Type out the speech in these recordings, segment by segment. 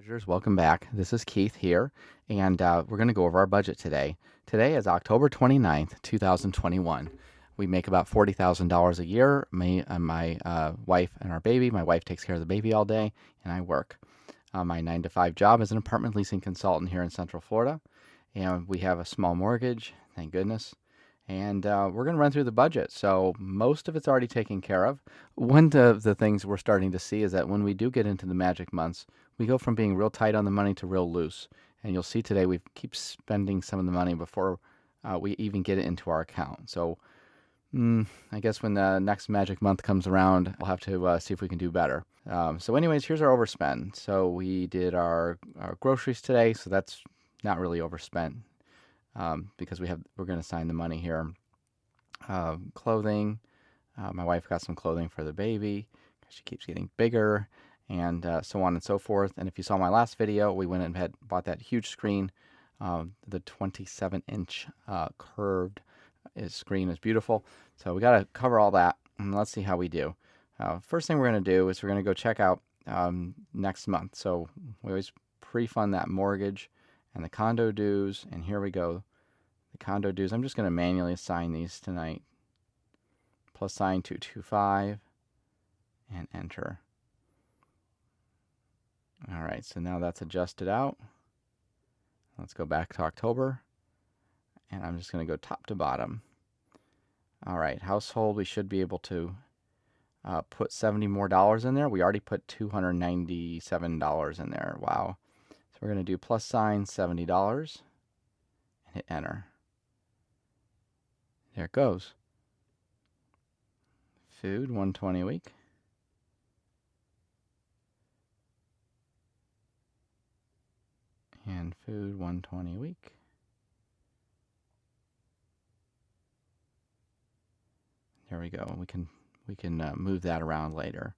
Pleasures. Welcome back. This is Keith here, and we're going to go over our budget today. Today is October 29th, 2021. We make about $40,000 a year. Me and my wife and our baby. My wife takes care of the baby all day, and I work. My 9 to 5 job is an apartment leasing consultant here in Central Florida, and we have a small mortgage, thank goodness. And we're going to run through the budget. So most of it's already taken care of. One of the things we're starting to see is that when we do get into the magic months, we go from being real tight on the money to real loose. And you'll see today we keep spending some of the money before we even get it into our account. So I guess when the next magic month comes around, we'll have to see if we can do better. So anyways, here's our overspend. So we did our groceries today, so that's not really overspent. Because we're going to sign the money here. Clothing. My wife got some clothing for the baby. She keeps getting bigger, and so on and so forth. And if you saw my last video, we went and had bought that huge screen. The 27-inch curved screen is beautiful. So we got to cover all that, and let's see how we do. First thing we're going to do is we're going to go check out next month. So we always pre-fund that mortgage and the condo dues, and here we go. The condo dues, I'm just going to manually assign these tonight. Plus sign 225 and enter. All right, so now that's adjusted out. Let's go back to October, and I'm just going to go top to bottom. All right, household, we should be able to put $70 more in there. We already put $297 in there. Wow. We're going to do plus sign $70 and hit enter. There it goes. Food, $120 a week. And food, $120 a week. There we go. We can move that around later.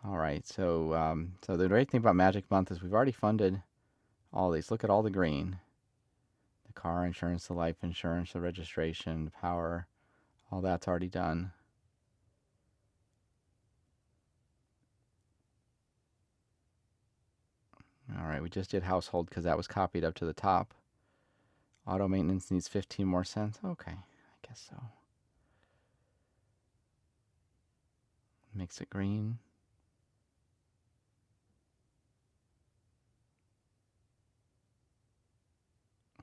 All right, so the great thing about Magic Month is we've already funded all these. Look at all the green. The car insurance, the life insurance, the registration, the power, all that's already done. All right, we just did household because that was copied up to the top. Auto maintenance needs 15 more cents. Okay, I guess so. Makes it green.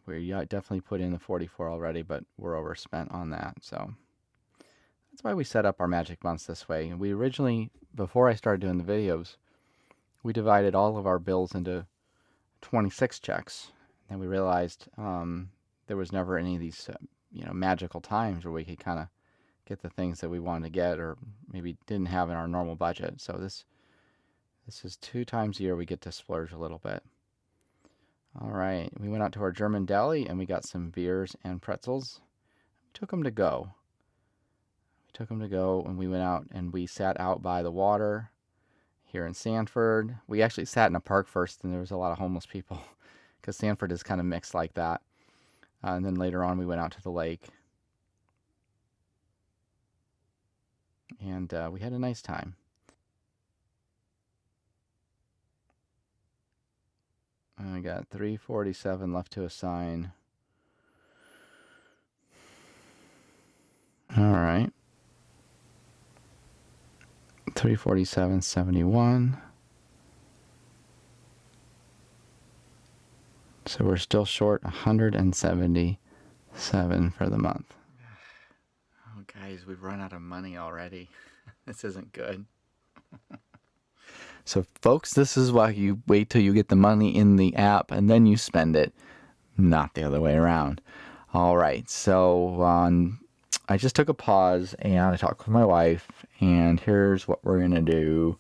We definitely put in the 44 already, but we're overspent on that. So that's why we set up our magic months this way. We originally, before I started doing the videos, we divided all of our bills into 26 checks. And we realized there was never any of these magical times where we could kind of get the things that we wanted to get or maybe didn't have in our normal budget. So this is 2 times a year we get to splurge a little bit. All right, we went out to our German deli and we got some beers and pretzels. We took them to go. And we went out and we sat out by the water here in Sanford. We actually sat in a park first, and there was a lot of homeless people because Sanford is kind of mixed like that. And then later on we went out to the lake. And we had a nice time. I got $347 left to assign. All right. $347.71. So we're still short $177 for the month. Oh, guys, we've run out of money already. This isn't good. So, folks, this is why you wait till you get the money in the app and then you spend it, not the other way around. All right, so I just took a pause and I talked with my wife, and here's what we're going to do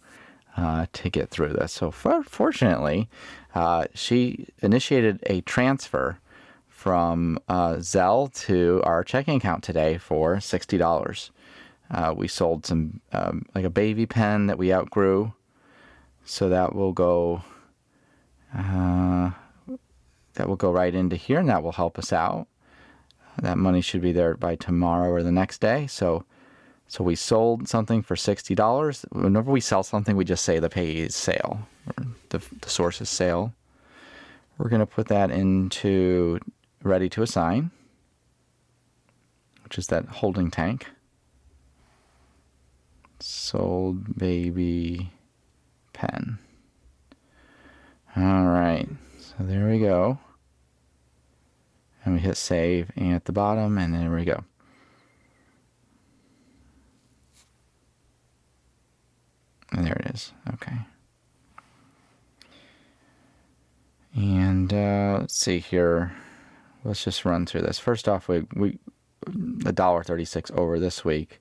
to get through this. So, fortunately, she initiated a transfer from Zelle to our checking account today for $60. We sold some, like a baby pen that we outgrew. So that will go right into here, and that will help us out. That money should be there by tomorrow or the next day. So we sold something for $60. Whenever we sell something, we just say the pay is sale. the source is sale. We're going to put that into ready to assign, which is that holding tank. Sold baby pen. All right, so there we go. And we hit save and at the bottom, and there we go. And there it is. Okay. And let's see here. Let's just run through this. First off, we $1.36 over this week.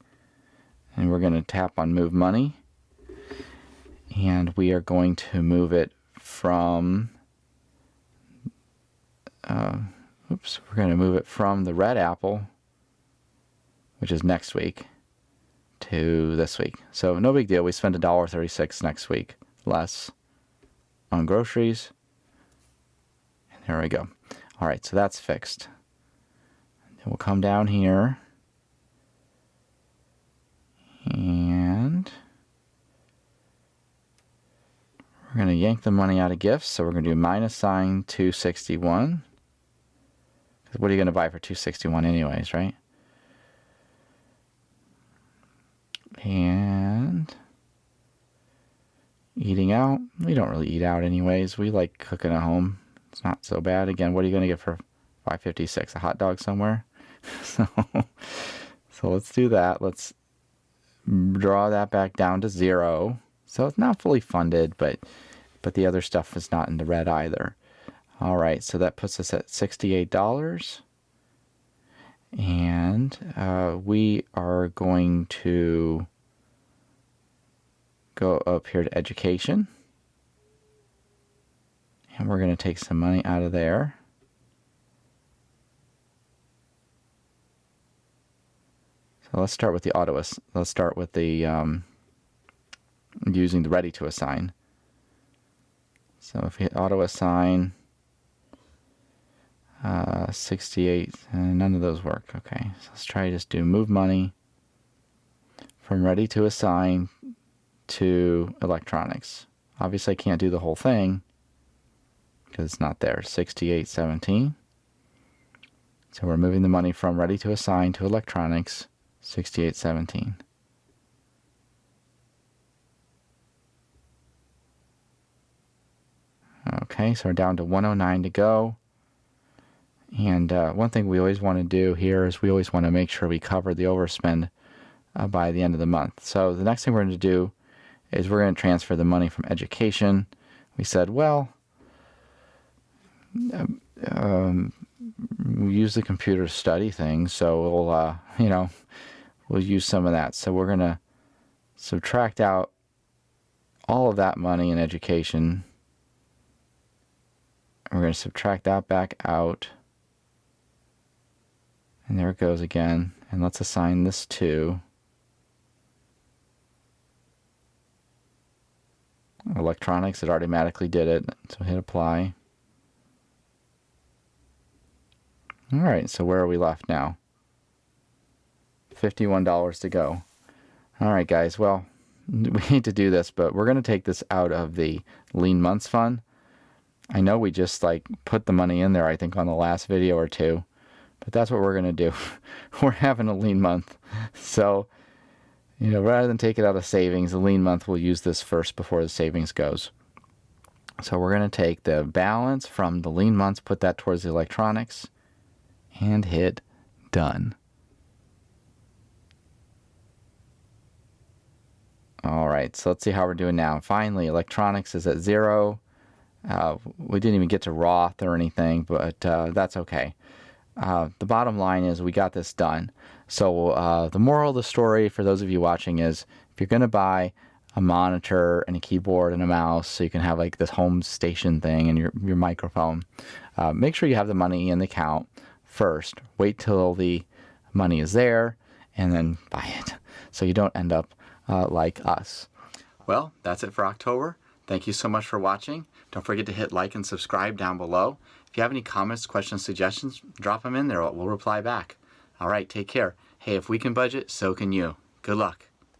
And we're going to tap on move money. And we are going to move it from we're going to move it from the red apple, which is next week, to this week. So no big deal. We spend $1.36 next week less on groceries. And there we go. All right, so that's fixed. Then we'll come down here and we're going to yank the money out of gifts. So we're going to do minus sign 261. What are you going to buy for 261 anyways, right? And eating out. We don't really eat out anyways. We like cooking at home. It's not so bad. Again, what are you going to get for $5.56? A hot dog somewhere? So let's do that. Let's draw that back down to 0. So it's not fully funded, but the other stuff is not in the red either. All right, so that puts us at $68. And we are going to go up here to education. And we're going to take some money out of there. So let's start with the let's start with the using the ready to assign. So if we hit auto assign, 68, and none of those work. Okay, so let's try to just do move money from ready to assign to electronics. Obviously I can't do the whole thing because it's not there. 68.17. So we're moving the money from ready to assign to electronics, 68.17. Okay, so we're down to 109 to go. And one thing we always want to do here is we always want to make sure we cover the overspend by the end of the month. So the next thing we're going to do is we're going to transfer the money from education. We said, well, we use the computer to study things, so we'll use some of that. So we're going to subtract out all of that money in education. We're going to subtract that back out. And there it goes again. And let's assign this to electronics. It automatically did it. So hit apply. All right, so where are we left now? $51 to go. All right, guys. Well, we hate to do this, but we're going to take this out of the lean months fund. I know we just put the money in there, I think, on the last video or two. But that's what we're going to do. We're having a lean month. So, rather than take it out of savings, the lean month, we'll use this first before the savings goes. So we're going to take the balance from the lean months, put that towards the electronics, and hit done. All right, so let's see how we're doing now. Finally, electronics is at 0. We didn't even get to Roth or anything, but that's okay. The bottom line is we got this done. So the moral of the story for those of you watching is if you're going to buy a monitor and a keyboard and a mouse so you can have this home station thing and your microphone, make sure you have the money in the account first. Wait till the money is there and then buy it so you don't end up like us. Well, that's it for October. Thank you so much for watching. Don't forget to hit like and subscribe down below. If you have any comments, questions, suggestions, drop them in there. We'll reply back. All right, take care. Hey, if we can budget, so can you. Good luck.